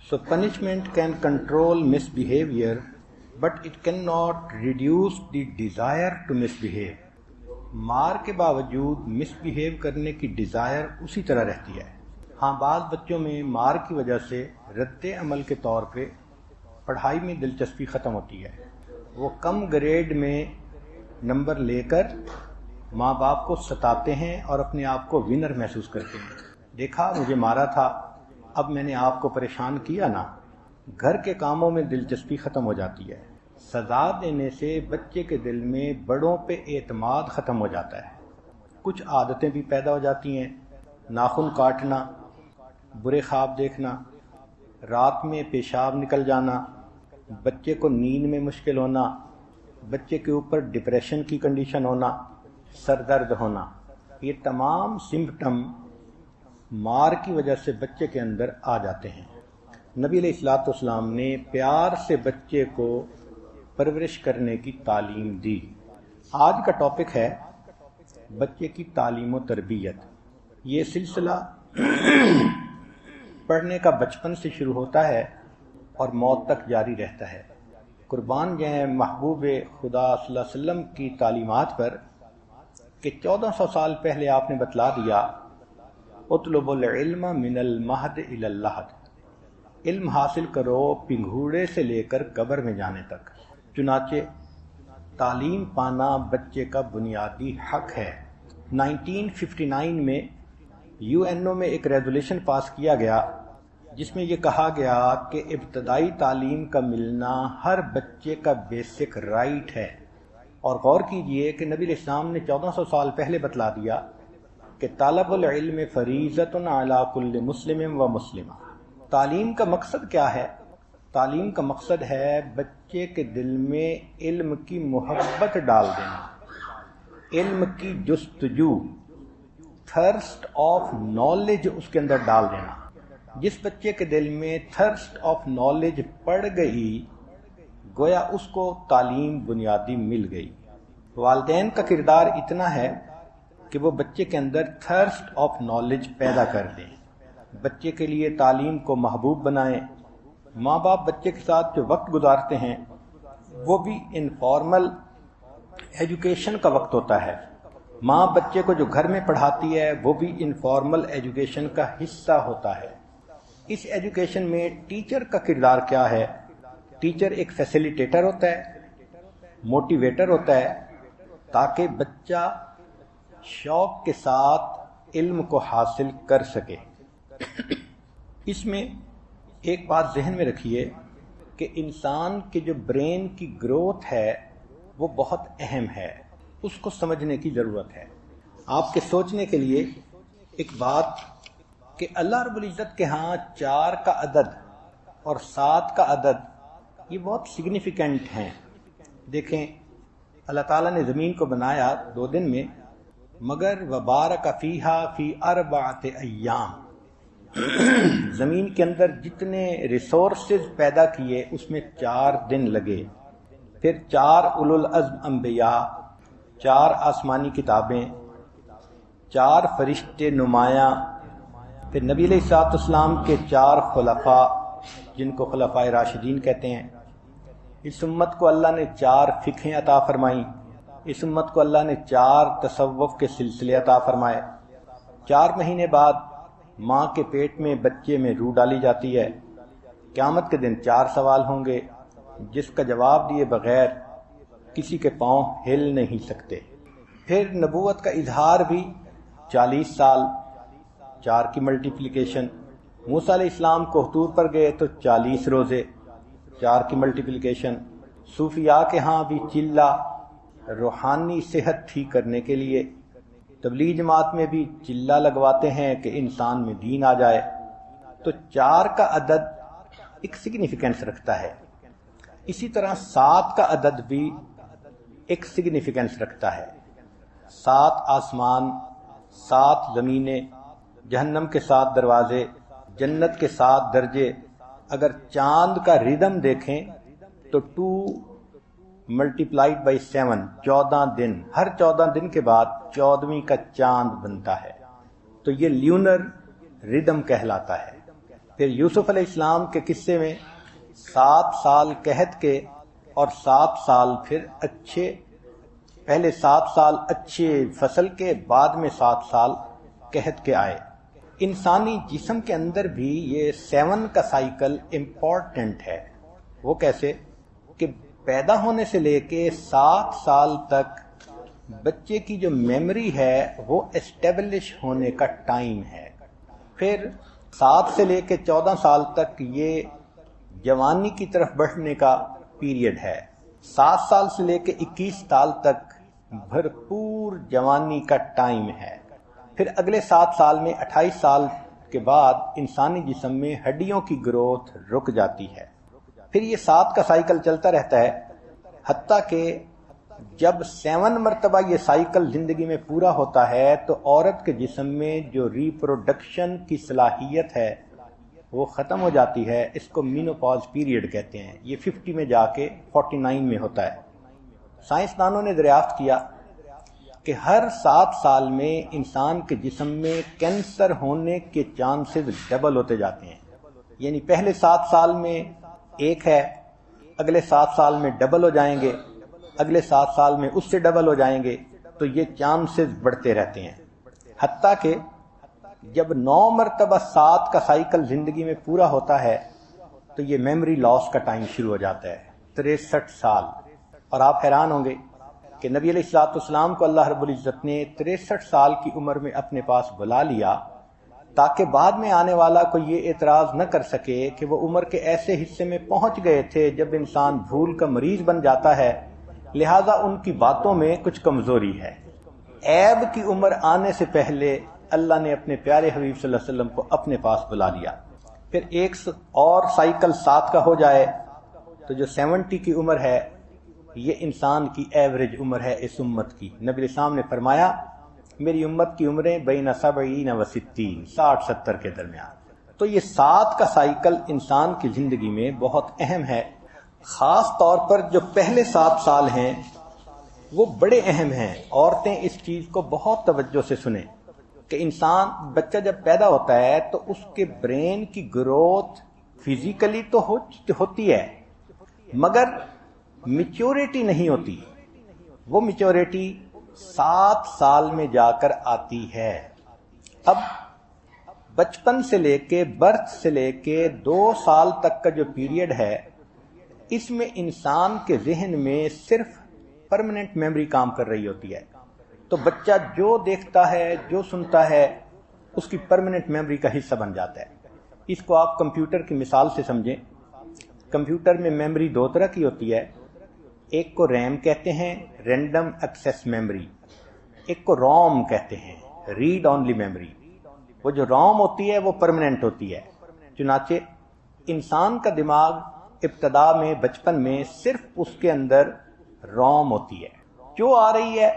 So punishment can control misbehavior, but it cannot reduce the desire to misbehave. مار کے باوجود مس behave کرنے کی ڈیزائر اسی طرح رہتی ہے. ہاں بعض بچوں میں مار کی وجہ سے رد عمل کے طور پہ پڑھائی میں دلچسپی ختم ہوتی ہے. وہ کم گریڈ میں نمبر لے کر ماں باپ کو ستاتے ہیں اور اپنے آپ کو ونر محسوس کرتے ہیں. دیکھا مجھے مارا تھا، اب میں نے آپ کو پریشان کیا نا. گھر کے کاموں میں دلچسپی ختم ہو جاتی ہے. سزا دینے سے بچے کے دل میں بڑوں پہ اعتماد ختم ہو جاتا ہے. کچھ عادتیں بھی پیدا ہو جاتی ہیں، ناخن کاٹنا، برے خواب دیکھنا، رات میں پیشاب نکل جانا، بچے کو نیند میں مشکل ہونا، بچے کے اوپر ڈپریشن کی کنڈیشن ہونا، سر درد ہونا. یہ تمام سمپٹم مار کی وجہ سے بچے کے اندر آ جاتے ہیں. نبی علیہ الصلوۃ والسلام نے پیار سے بچے کو پرورش کرنے کی تعلیم دی. آج کا ٹاپک ہے بچے کی تعلیم و تربیت. یہ سلسلہ پڑھنے کا بچپن سے شروع ہوتا ہے اور موت تک جاری رہتا ہے. قربان جائیں محبوب خدا صلی اللہ علیہ وسلم کی تعلیمات پر کہ 1400 سال پہلے آپ نے بتلا دیا اطلب العلم من المہد الی اللحد، علم حاصل کرو پنگھوڑے سے لے کر قبر میں جانے تک. چنانچہ تعلیم پانا بچے کا بنیادی حق ہے. 1959 میں UNO میں ایک ریزولوشن پاس کیا گیا جس میں یہ کہا گیا کہ ابتدائی تعلیم کا ملنا ہر بچے کا بیسک رائٹ ہے. اور غور کیجئے کہ نبی علیہ السلام نے 1400 سال پہلے بتلا دیا کہ طالب العلم فریضۃ علی کل مسلم و مسلمہ. تعلیم کا مقصد کیا ہے؟ تعلیم کا مقصد ہے بچے کے دل میں علم کی محبت ڈال دینا، علم کی جستجو، تھرسٹ آف نالج اس کے اندر ڈال دینا. جس بچے کے دل میں تھرسٹ آف نالج پڑ گئی گویا اس کو تعلیم بنیادی مل گئی. والدین کا کردار اتنا ہے کہ وہ بچے کے اندر تھرسٹ آف نالج پیدا کر دیں، بچے کے لیے تعلیم کو محبوب بنائیں. ماں باپ بچے کے ساتھ جو وقت گزارتے ہیں وہ بھی انفارمل ایجوکیشن کا وقت ہوتا ہے. ماں بچے کو جو گھر میں پڑھاتی ہے وہ بھی انفارمل ایجوکیشن کا حصہ ہوتا ہے. اس ایجوکیشن میں ٹیچر کا کردار کیا ہے؟ ٹیچر ایک فیسیلیٹیٹر ہوتا ہے، موٹیویٹر ہوتا ہے تاکہ بچہ شوق کے ساتھ علم کو حاصل کر سکے. اس میں ایک بات ذہن میں رکھیے کہ انسان کے جو برین کی گروتھ ہے وہ بہت اہم ہے، اس کو سمجھنے کی ضرورت ہے. آپ کے سوچنے کے لیے ایک بات کہ اللہ رب العزت کے ہاں 4 کا عدد اور 7 کا عدد یہ بہت سگنیفیکنٹ ہیں. دیکھیں اللہ تعالیٰ نے زمین کو بنایا 2 دن میں، مگر وبارک فیہا فی 4 ایام. زمین کے اندر جتنے ریسورسز پیدا کیے اس میں 4 دن لگے. پھر 4 اولو العزم انبیاء، 4 آسمانی کتابیں، 4 فرشتے نمایاں، پھر نبی علیہ الصلوۃ والسلام کے 4 خلفاء جن کو خلفائے راشدین کہتے ہیں. اس امت کو اللہ نے 4 فقہیں عطا فرمائیں. اس امت کو اللہ نے 4 تصوف کے سلسلے عطا فرمائے. 4 مہینے بعد ماں کے پیٹ میں بچے میں روح ڈالی جاتی ہے. قیامت کے دن 4 سوال ہوں گے جس کا جواب دیے بغیر کسی کے پاؤں ہل نہیں سکتے. پھر نبوت کا اظہار بھی 40 سال، 4 کی ملٹیپلیکیشن. موسیٰ علیہ السلام کو طور پر گئے تو 40 روزے، 4 کی ملٹیپلیکیشن. صوفیاء کے ہاں بھی چلہ روحانی صحت ٹھیک کرنے کے لیے. تبلیغ جماعت میں بھی چلہ لگواتے ہیں کہ انسان میں دین آ جائے. تو 4 کا عدد ایک سگنیفیکنس رکھتا ہے. اسی طرح 7 کا عدد بھی ایک سگنیفیکنس رکھتا ہے. 7 آسمان، 7 زمینیں، جہنم کے 7 دروازے، جنت کے 7 درجے. اگر چاند کا ردم دیکھیں تو 2 ملٹیپلائڈ بائی 7، 14 دن. ہر 14 دن کے بعد 14ویں کا چاند بنتا ہے. تو یہ لیونر ردم کہلاتا ہے. پھر یوسف علیہ السلام کے قصے میں 7 سال قحط کے اور 7 سال پھر اچھے، پہلے 7 سال اچھے فصل کے، بعد میں 7 سال قحط کے آئے۔ انسانی جسم کے اندر بھی یہ 7 کا سائیکل امپورٹنٹ ہے۔ وہ کیسے کہ پیدا ہونے سے لے کے 7 سال تک بچے کی جو میموری ہے وہ اسٹیبلش ہونے کا ٹائم ہے۔ پھر 7 سے لے کے 14 سال تک یہ جوانی کی طرف بڑھنے کا پیریڈ ہے۔ 7 سال سے لے کے 21 سال تک بھرپور جوانی کا ٹائم ہے۔ پھر اگلے 7 سال میں 28 سال کے بعد انسانی جسم میں ہڈیوں کی گروتھ رک جاتی ہے۔ پھر یہ 7 کا سائیکل چلتا رہتا ہے، حتیٰ کہ جب 7 مرتبہ یہ سائیکل زندگی میں پورا ہوتا ہے تو عورت کے جسم میں جو ریپروڈکشن کی صلاحیت ہے وہ ختم ہو جاتی ہے۔ اس کو مینوپاز پیریڈ کہتے ہیں۔ یہ 50 میں جا کے 49 میں ہوتا ہے۔ سائنسدانوں نے دریافت کیا کہ ہر 7 سال میں انسان کے جسم میں کینسر ہونے کے چانسز ڈبل ہوتے جاتے ہیں۔ یعنی پہلے 7 سال میں 1 ہے، اگلے 7 سال میں ڈبل ہو جائیں گے، اگلے 7 سال میں اس سے ڈبل ہو جائیں گے، تو یہ چانسز بڑھتے رہتے ہیں۔ حتیٰ کہ جب 9 مرتبہ 7 کا سائیکل زندگی میں پورا ہوتا ہے تو یہ میموری لاس کا ٹائم شروع ہو جاتا ہے، 63 سال۔ اور آپ حیران ہوں گے کہ نبی علیہ الصلوۃ والسلام کو اللہ رب العزت نے 63 سال کی عمر میں اپنے پاس بلا لیا تاکہ بعد میں آنے والا کو یہ اعتراض نہ کر سکے کہ وہ عمر کے ایسے حصے میں پہنچ گئے تھے جب انسان بھول کا مریض بن جاتا ہے، لہٰذا ان کی باتوں میں کچھ کمزوری ہے۔ عیب کی عمر آنے سے پہلے اللہ نے اپنے پیارے حبیب صلی اللہ علیہ وسلم کو اپنے پاس بلا لیا۔ پھر ایک اور سائیکل 7 کا ہو جائے تو جو 70 کی عمر ہے یہ انسان کی ایوریج عمر ہے اس امت کی۔ نبی علیہ السلام نے فرمایا میری امت کی عمریں بین 70 و 60، 60-70 کے درمیان۔ تو یہ 7 کا سائیکل انسان کی زندگی میں بہت اہم ہے۔ خاص طور پر جو پہلے 7 سال ہیں وہ بڑے اہم ہیں۔ عورتیں اس چیز کو بہت توجہ سے سنیں کہ انسان بچہ جب پیدا ہوتا ہے تو اس کے برین کی گروتھ فزیکلی تو ہوتی ہے مگر میچورٹی نہیں ہوتی۔ وہ میچورٹی 7 سال میں جا کر آتی ہے۔ اب بچپن سے لے کے برتھ سے لے کے 2 سال تک کا جو پیریڈ ہے اس میں انسان کے ذہن میں صرف پرماننٹ میموری کام کر رہی ہوتی ہے۔ تو بچہ جو دیکھتا ہے جو سنتا ہے اس کی پرماننٹ میموری کا حصہ بن جاتا ہے۔ اس کو آپ کمپیوٹر کی مثال سے سمجھیں۔ کمپیوٹر میں میموری 2 طرح کی ہوتی ہے، ایک کو ریم کہتے ہیں، رینڈم ایکسیس میموری، ایک کو روم کہتے ہیں، ریڈ اونلی میموری۔ وہ جو روم ہوتی ہے وہ پرماننٹ ہوتی ہے۔ چنانچہ انسان کا دماغ ابتدا میں بچپن میں صرف اس کے اندر روم ہوتی ہے، جو آ رہی ہے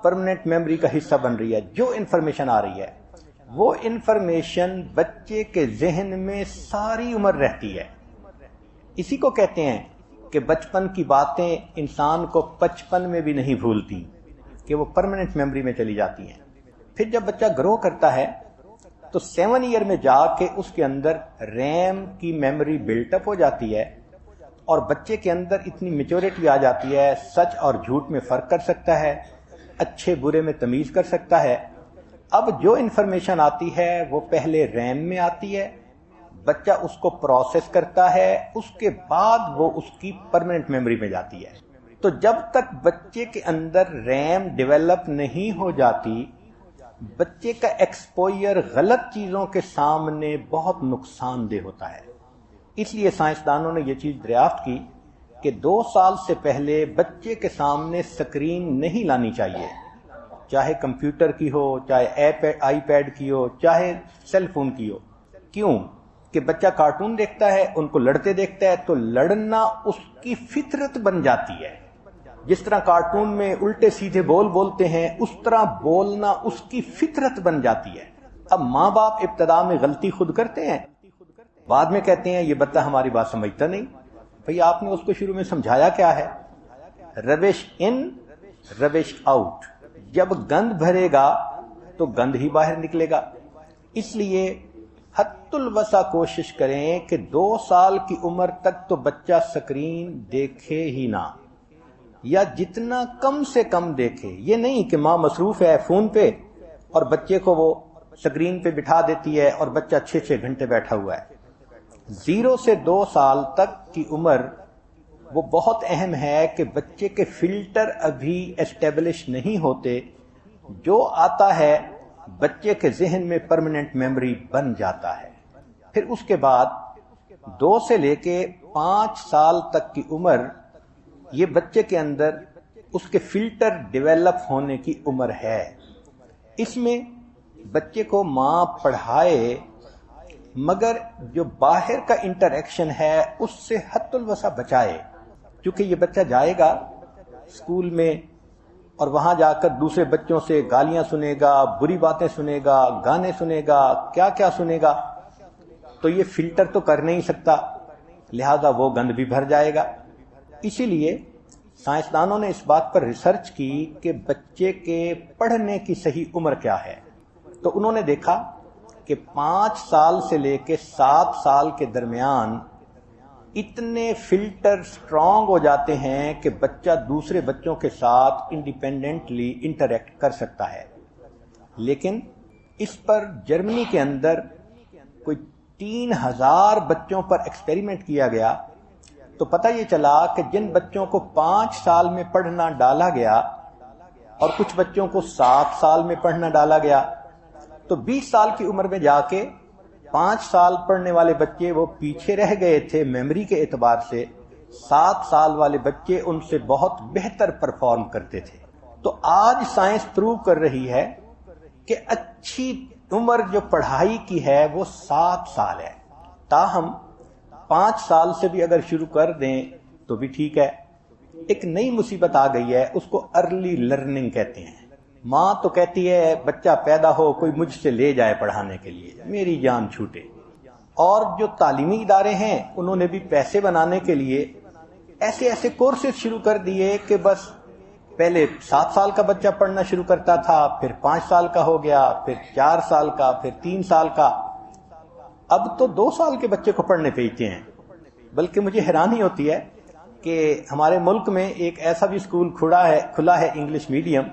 پرماننٹ میموری کا حصہ بن رہی ہے۔ جو انفارمیشن آ رہی ہے وہ انفارمیشن بچے کے ذہن میں ساری عمر رہتی ہے۔ اسی کو کہتے ہیں کہ بچپن کی باتیں انسان کو 55 میں بھی نہیں بھولتی، کہ وہ پرماننٹ میموری میں چلی جاتی ہیں۔ پھر جب بچہ گرو کرتا ہے تو 7 ایئر میں جا کے اس کے اندر ریم کی میموری بلٹ اپ ہو جاتی ہے اور بچے کے اندر اتنی میچورٹی آ جاتی ہے، سچ اور جھوٹ میں فرق کر سکتا ہے، اچھے برے میں تمیز کر سکتا ہے۔ اب جو انفارمیشن آتی ہے وہ پہلے ریم میں آتی ہے، بچہ اس کو پروسیس کرتا ہے، اس کے بعد وہ اس کی پرماننٹ میموری میں جاتی ہے۔ تو جب تک بچے کے اندر ریم ڈیولپ نہیں ہو جاتی، بچے کا ایکسپوئر غلط چیزوں کے سامنے بہت نقصان دہ ہوتا ہے۔ اس لیے سائنسدانوں نے یہ چیز دریافت کی کہ 2 سال سے پہلے بچے کے سامنے سکرین نہیں لانی چاہیے، چاہے کمپیوٹر کی ہو، چاہے آئی پیڈ کی ہو، چاہے سیل فون کی ہو۔ کیوں کہ بچہ کارٹون دیکھتا ہے، ان کو لڑتے دیکھتا ہے تو لڑنا اس کی فطرت بن جاتی ہے۔ جس طرح کارٹون میں الٹے سیدھے بولتے ہیں اس طرح بولنا اس کی فطرت بن جاتی ہے۔ اب ماں باپ ابتدا میں غلطی خود کرتے ہیں، بعد میں کہتے ہیں یہ بچہ ہماری بات سمجھتا نہیں۔ بھئی آپ نے اس کو شروع میں سمجھایا کیا ہے؟ ربش ان ربش آؤٹ۔ جب گند بھرے گا تو گند ہی باہر نکلے گا۔ اس لیے حد الوسع کوشش کریں کہ 2 سال کی عمر تک تو بچہ سکرین دیکھے ہی نہ، یا جتنا کم سے کم دیکھے. یہ نہیں کہ ماں مصروف ہے فون پہ اور بچے کو وہ سکرین پہ بٹھا دیتی ہے اور بچہ 6 گھنٹے بیٹھا ہوا ہے. 0 سے 2 سال تک کی عمر وہ بہت اہم ہے کہ بچے کے فلٹر ابھی اسٹیبلش نہیں ہوتے، جو آتا ہے بچے کے ذہن میں پرماننٹ میموری بن جاتا ہے. پھر اس کے بعد 2 سے لے کے 5 سال تک کی عمر یہ بچے کے اندر اس کے فلٹر ڈیولپ ہونے کی عمر ہے. اس میں بچے کو ماں پڑھائے مگر جو باہر کا انٹریکشن ہے اس سے حد الوسع بچائے، کیونکہ یہ بچہ جائے گا اسکول میں اور وہاں جا کر دوسرے بچوں سے گالیاں سنے گا، بری باتیں سنے گا، گانے سنے گا، کیا کیا سنے گا، تو یہ فلٹر تو کر نہیں سکتا، لہذا وہ گند بھی بھر جائے گا. اسی لیے سائنسدانوں نے اس بات پر ریسرچ کی کہ بچے کے پڑھنے کی صحیح عمر کیا ہے. تو انہوں نے دیکھا کہ 5 سال سے لے کے 7 سال کے درمیان اتنے فلٹر سٹرونگ ہو جاتے ہیں کہ بچہ دوسرے بچوں کے ساتھ انڈیپینڈنٹلی انٹریکٹ کر سکتا ہے. لیکن اس پر جرمنی کے اندر کوئی 3000 بچوں پر ایکسپیریمنٹ کیا گیا تو پتہ یہ چلا کہ جن بچوں کو 5 سال میں پڑھنا ڈالا گیا اور کچھ بچوں کو 7 سال میں پڑھنا ڈالا گیا تو 20 سال کی عمر میں جا کے 5 سال پڑھنے والے بچے وہ پیچھے رہ گئے تھے میموری کے اعتبار سے، 7 سال والے بچے ان سے بہت بہتر پرفارم کرتے تھے. تو آج سائنس پروو کر رہی ہے کہ اچھی عمر جو پڑھائی کی ہے وہ 7 سال ہے. تاہم 5 سال سے بھی اگر شروع کر دیں تو بھی ٹھیک ہے. ایک نئی مصیبت آ گئی ہے، اس کو ارلی لرننگ کہتے ہیں. ماں تو کہتی ہے بچہ پیدا ہو کوئی مجھ سے لے جائے پڑھانے کے لیے، میری جان چھوٹے. اور جو تعلیمی ادارے ہیں انہوں نے بھی پیسے بنانے کے لیے ایسے ایسے کورسز شروع کر دیے کہ بس پہلے 7 سال کا بچہ پڑھنا شروع کرتا تھا، پھر 5 سال کا ہو گیا، پھر 4 سال کا، پھر 3 سال کا، اب تو 2 سال کے بچے کو پڑھنے بھیجتے ہیں. بلکہ مجھے حیرانی ہوتی ہے کہ ہمارے ملک میں ایک ایسا بھی اسکول کھلا ہے انگلش میڈیم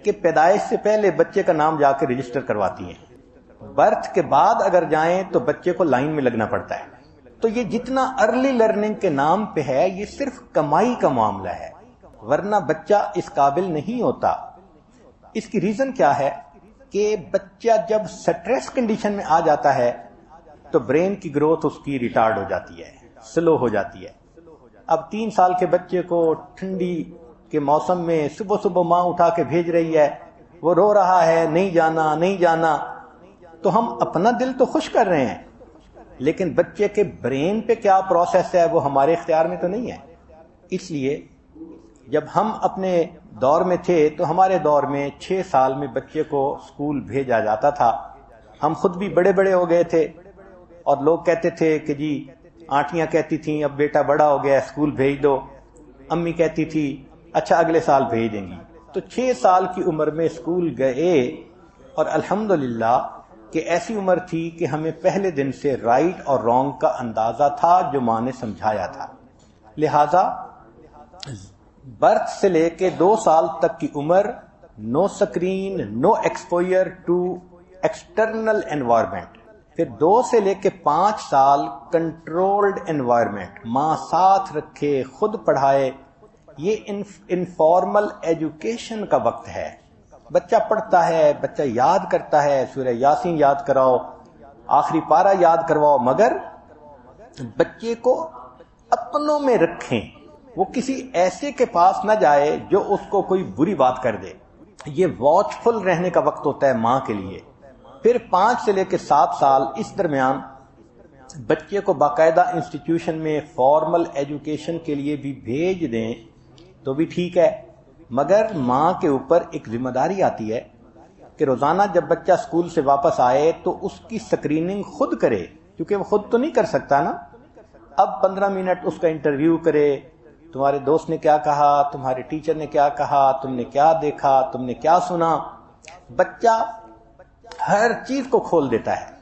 کہ پیدائش سے پہلے بچے کا نام جا کے رجسٹر کرواتی ہیں. برتھ کے بعد اگر جائیں تو بچے کو لائن میں لگنا پڑتا ہے. تو یہ جتنا ارلی لرننگ کے نام پہ ہے یہ صرف کمائی کا معاملہ ہے، ورنہ بچہ اس قابل نہیں ہوتا. اس کی ریزن کیا ہے کہ بچہ جب سٹریس کنڈیشن میں آ جاتا ہے تو برین کی گروتھ اس کی ریٹارڈ ہو جاتی ہے، سلو ہو جاتی ہے. اب 3 سال کے بچے کو ٹھنڈی کے موسم میں صبح صبح ماں اٹھا کے بھیج رہی ہے، وہ رو رہا ہے نہیں جانا نہیں جانا، تو ہم اپنا دل تو خوش کر رہے ہیں لیکن بچے کے برین پہ کیا پروسیس ہے وہ ہمارے اختیار میں تو نہیں ہے. اس لیے جب ہم اپنے دور میں تھے تو ہمارے دور میں 6 سال میں بچے کو اسکول بھیجا جاتا تھا. ہم خود بھی بڑے بڑے ہو گئے تھے اور لوگ کہتے تھے کہ جی آنٹیاں کہتی تھیں اب بیٹا بڑا ہو گیا اسکول بھیج دو، امی کہتی تھی اچھا اگلے سال بھیج دیں گی. تو 6 سال کی عمر میں اسکول گئے اور الحمدللہ کہ ایسی عمر تھی کہ ہمیں پہلے دن سے رائٹ اور رانگ کا اندازہ تھا جو ماں نے سمجھایا تھا. لہذا برتھ سے لے کے 2 سال تک کی عمر no screen, no exposure to external environment. پھر 2 سے لے کے 5 سال کنٹرولڈ انوائرمنٹ، ماں ساتھ رکھے خود پڑھائے. یہ انفارمل ایجوکیشن کا وقت ہے. بچہ پڑھتا ہے، بچہ یاد کرتا ہے، سورہ یاسین یاد کراؤ، آخری پارہ یاد کرواؤ، مگر بچے کو اپنوں میں رکھیں، وہ کسی ایسے کے پاس نہ جائے جو اس کو کوئی بری بات کر دے. یہ واچ فل رہنے کا وقت ہوتا ہے ماں کے لیے. پھر 5 سے لے کے 7 سال اس درمیان بچے کو باقاعدہ انسٹیٹیوشن میں فارمل ایجوکیشن کے لیے بھی بھیج دیں تو بھی ٹھیک ہے، مگر ماں کے اوپر ایک ذمہ داری آتی ہے کہ روزانہ جب بچہ اسکول سے واپس آئے تو اس کی سکریننگ خود کرے، کیونکہ وہ خود تو نہیں کر سکتا نا. اب 15 منٹ اس کا انٹرویو کرے، تمہارے دوست نے کیا کہا، تمہارے ٹیچر نے کیا کہا، تم نے کیا دیکھا، تم نے کیا سنا. بچہ ہر چیز کو کھول دیتا ہے.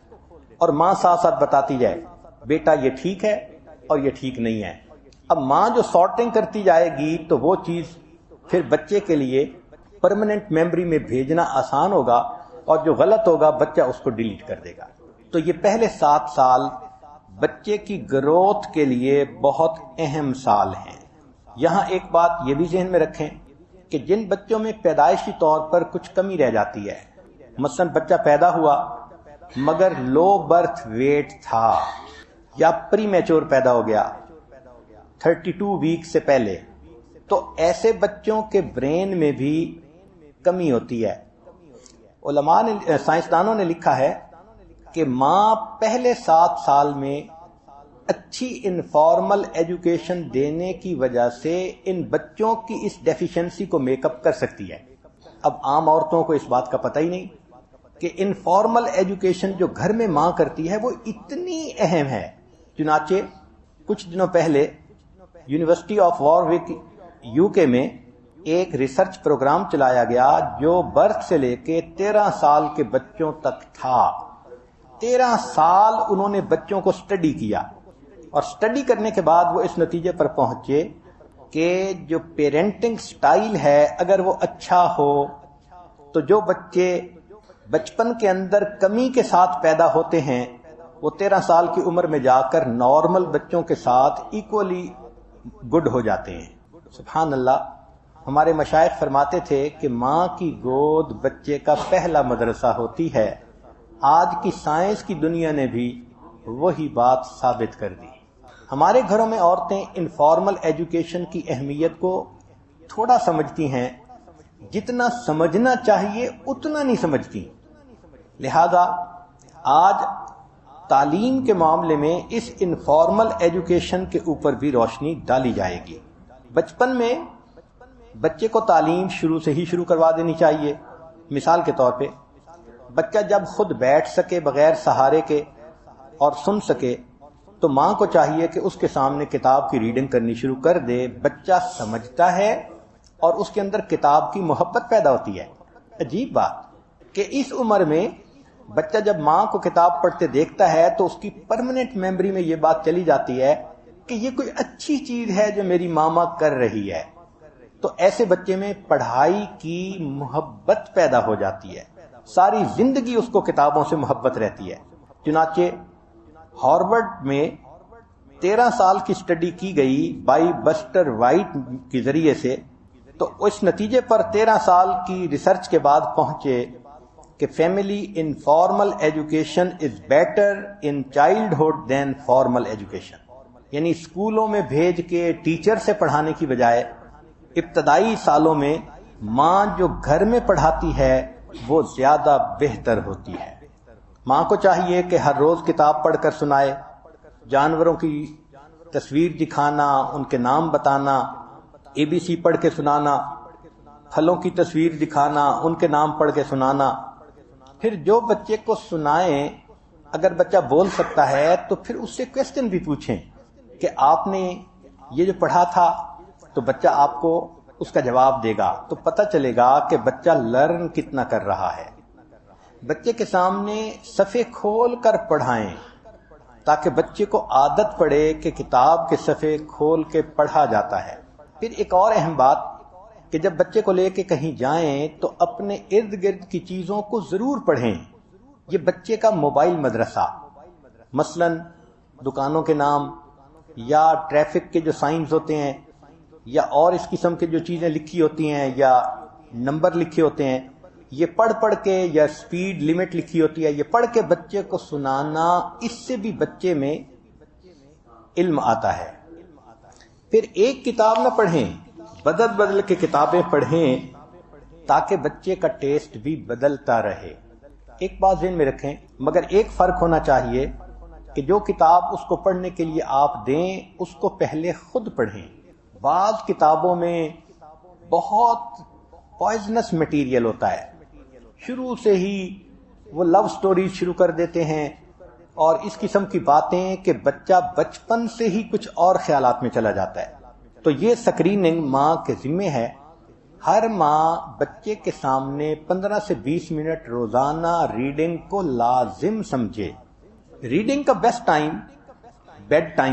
اور ماں ساتھ ساتھ بتاتی جائے بیٹا یہ ٹھیک ہے اور یہ ٹھیک نہیں ہے. اب ماں جو سارٹنگ کرتی جائے گی تو وہ چیز پھر بچے کے لیے پرماننٹ میموری میں بھیجنا آسان ہوگا، اور جو غلط ہوگا بچہ اس کو ڈیلیٹ کر دے گا. تو یہ پہلے 7 سال بچے کی گروتھ کے لیے بہت اہم سال ہیں. یہاں ایک بات یہ بھی ذہن میں رکھیں کہ جن بچوں میں پیدائشی طور پر کچھ کمی رہ جاتی ہے، مثلا بچہ پیدا ہوا مگر لو برتھ ویٹ تھا یا پری میچور پیدا ہو گیا 32 ویک سے پہلے، تو ایسے بچوں کے برین میں بھی کمی ہوتی ہے. علماء نے، سائنسدانوں نے لکھا ہے کہ ماں پہلے 7 سال میں اچھی انفارمل ایجوکیشن دینے کی وجہ سے ان بچوں کی اس ڈیفیشنسی کو میک اپ کر سکتی ہے. اب عام عورتوں کو اس بات کا پتہ ہی نہیں کہ انفارمل ایجوکیشن جو گھر میں ماں کرتی ہے وہ اتنی اہم ہے. چنانچہ کچھ دنوں پہلے یونیورسٹی آف واروک UK میں ایک ریسرچ پروگرام چلایا گیا جو برتھ سے لے کے 13 سال کے بچوں تک تھا. 13 سال انہوں نے بچوں کو اسٹڈی کیا، اور اسٹڈی کرنے کے بعد وہ اس نتیجے پر پہنچے کہ جو پیرنٹنگ سٹائل ہے اگر وہ اچھا ہو تو جو بچے بچپن کے اندر کمی کے ساتھ پیدا ہوتے ہیں وہ 13 سال کی عمر میں جا کر نارمل بچوں کے ساتھ ایکولی گڈ ہو جاتے ہیں. سبحان اللہ. ہمارے مشائخ فرماتے تھے کہ ماں کی گود بچے کا پہلا مدرسہ ہوتی ہے. آج کی سائنس کی دنیا نے بھی وہی بات ثابت کر دی. ہمارے گھروں میں عورتیں انفارمل ایجوکیشن کی اہمیت کو تھوڑا سمجھتی ہیں، جتنا سمجھنا چاہیے اتنا نہیں سمجھتی. لہذا آج تعلیم کے معاملے میں اس انفارمل ایجوکیشن کے اوپر بھی روشنی ڈالی جائے گی. بچپن میں بچے کو تعلیم شروع سے ہی شروع کروا دینی چاہیے. مثال کے طور پہ بچہ جب خود بیٹھ سکے بغیر سہارے کے اور سن سکے تو ماں کو چاہیے کہ اس کے سامنے کتاب کی ریڈنگ کرنی شروع کر دے. بچہ سمجھتا ہے اور اس کے اندر کتاب کی محبت پیدا ہوتی ہے. عجیب بات کہ اس عمر میں بچہ جب ماں کو کتاب پڑھتے دیکھتا ہے تو اس کی پرماننٹ میموری میں یہ بات چلی جاتی ہے کہ یہ کوئی اچھی چیز ہے جو میری ماما کر رہی ہے. تو ایسے بچے میں پڑھائی کی محبت پیدا ہو جاتی ہے، ساری زندگی اس کو کتابوں سے محبت رہتی ہے. چنانچہ ہارورڈ میں 13 سال کی اسٹڈی کی گئی بائی بسٹر وائٹ کے ذریعے سے، تو اس نتیجے پر 13 سال کی ریسرچ کے بعد پہنچے کہ family informal education is better in childhood than formal education. یعنی اسکولوں میں بھیج کے ٹیچر سے پڑھانے کی بجائے ابتدائی سالوں میں ماں جو گھر میں پڑھاتی ہے وہ زیادہ بہتر ہوتی ہے. ماں کو چاہیے کہ ہر روز کتاب پڑھ کر سنائے، جانوروں کی تصویر دکھانا، ان کے نام بتانا، ABC پڑھ کے سنانا، پھلوں کی تصویر دکھانا، ان کے نام پڑھ کے سنانا. پھر جو بچے کو سنائیں، اگر بچہ بول سکتا ہے تو پھر اس سے کویسچن بھی پوچھیں کہ آپ نے یہ جو پڑھا تھا، تو بچہ آپ کو اس کا جواب دے گا تو پتہ چلے گا کہ بچہ لرن کتنا کر رہا ہے. بچے کے سامنے صفحے کھول کر پڑھائیں تاکہ بچے کو عادت پڑے کہ کتاب کے صفحے کھول کے پڑھا جاتا ہے. پھر ایک اور اہم بات کہ جب بچے کو لے کے کہیں جائیں تو اپنے ارد گرد کی چیزوں کو ضرور پڑھیں. یہ بچے کا موبائل مدرسہ، مثلا دکانوں کے نام یا ٹریفک کے جو سائنز ہوتے ہیں یا اور اس قسم کے جو چیزیں لکھی ہوتی ہیں یا نمبر لکھے ہوتے ہیں، یہ پڑھ پڑھ کے، یا سپیڈ لمٹ لکھی ہوتی ہے، یہ پڑھ کے بچے کو سنانا، اس سے بھی بچے میں علم آتا ہے. پھر ایک کتاب نہ پڑھیں، بدل بدل کے کتابیں پڑھیں تاکہ بچے کا ٹیسٹ بھی بدلتا رہے. ایک بات ذہن میں رکھیں، مگر ایک فرق ہونا چاہیے کہ جو کتاب اس کو پڑھنے کے لیے آپ دیں اس کو پہلے خود پڑھیں. بعض کتابوں میں بہت پوائزنس مٹیریل ہوتا ہے، شروع سے ہی وہ لو سٹوریز شروع کر دیتے ہیں اور اس قسم کی باتیں کہ بچہ بچپن سے ہی کچھ اور خیالات میں چلا جاتا ہے. تو یہ سکریننگ ماں کے ذمہ ہے. ہر ماں بچے کے سامنے 15 سے 20 منٹ روزانہ ریڈنگ کو لازم سمجھے. ریڈنگ کا بیسٹ ٹائم بیڈ ٹائم